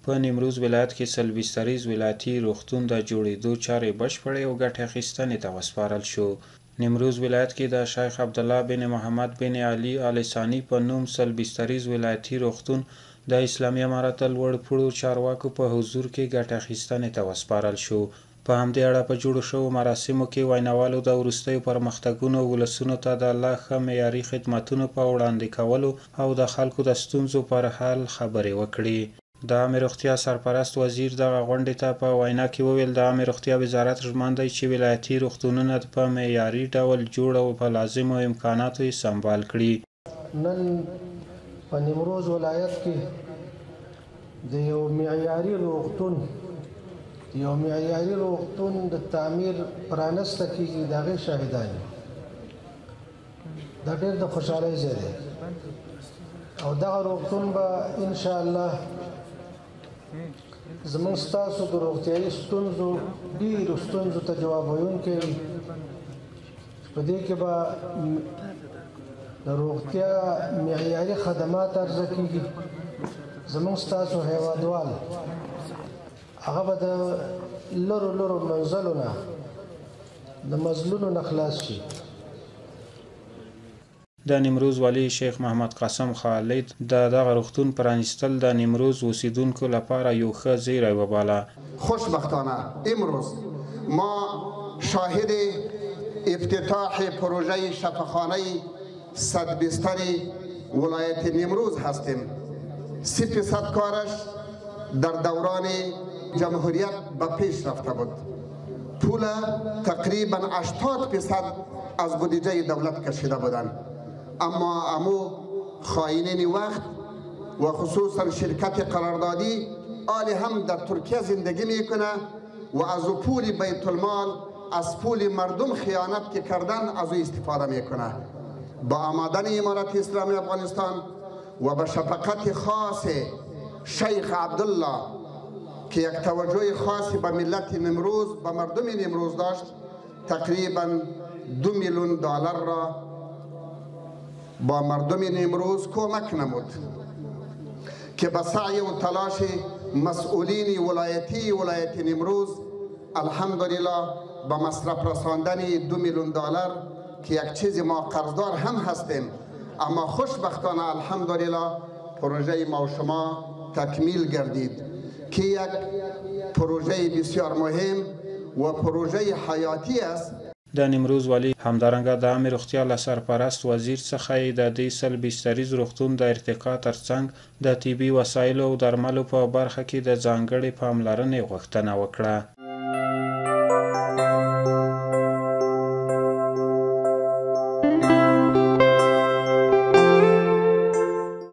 په نیمروز ولایت کې سلویستریز ولایتي روغتون د جوړېدو چارې بشپړې او ګټې اخیستنې ته وسپارل شو. نیمروز ولایت کې د شیخ عبدالله بن محمد بن علي آل ثاني په نوم سلویستریز ولایتي روغتون د اسلامي امارت لوړ پوړو چارواکو په حضور کې ګټې اخیستنې ته وسپارل شو. په همدې اړه په جوړو شوو مراسمو کې ویناوالو د وروستیو پرمختګونو ولسونو ته د لا ښه معیاري خدمتونو په وړاندې کولو او د خلکو د ستونزو پر حل خبرې وکړې. د عامې روغتیا سرپرست وزیر دغه غونډې ته په وینا کې وویل د عامې روغتیا وزارت ژمن دی چې ولایتي روغتونونه په معیاري ډول جوړ او په لازمو امکاناتو یې سمبال کړي. نن په نیمروز ولایت کې د یو معیاري روغتون د تعمیر پرانسته کېږي د هغې شاهدان دا ډېر د خوشحالۍ ځای دی او دغه روغتون به انشاءالله زموږ ستاسو د روغتیایي ستونزو ډېرو ستونزو ته جواب ویونکی وي. په دې کې به د روغتیا معیاري خدمات عرضه کېږي. زموږ ستاسو هیوادوال هغه به د لرو منزلو نه د مزلونو نه خلاص شي. د نیمروز والی شیخ محمد قاسم خالد د دغه روغتون پرانیستل د نیمروز اوسیدونکو لپاره یو ښه زیری وباله. خوشبختانه امروز ما شاهد افتتاح پروژه شفاخانه 100 بستری ولایت نیمروز هستیم. 30% کارش در دوران جمهوریت به پیش رفته بود. پول تقریبا 80% از بودجه دولت کشیده بودند، اما امو خائنین وقت و خصوصا شرکت قراردادی آلی هم در ترکیه زندگی میکنه و از پول بیت المال از پول مردم خیانت که کردن از او استفاده میکنه. با آمدن امارت اسلامی افغانستان و به شفقت خاص شیخ عبدالله که یک توجه خاصی به ملت نیمروز به مردم نیمروز داشت، تقریبا 2 میلیون دلار را با مردم نیمروز کمک نمود که به سعی و تلاش مسئولین ولایت نیمروز الحمدلله به مصرف رساندن 2 میلیون دلار که یک چیز ما قرضدار هم هستیم، اما خوشبختانه الحمدلله پروژه ما و شما تکمیل گردید که یک پروژه بسیار مهم و پروژه حیاتی است. د نیمروز والی همدارنګه د عامې روغتیا له سرپرست وزیر څخه د دې سلویستریز روغتون د ارتقا ترڅنګ د طبي وسایلو او درملو په برخه کې د ځانګړې پاملرنې غوښتنه وکړه.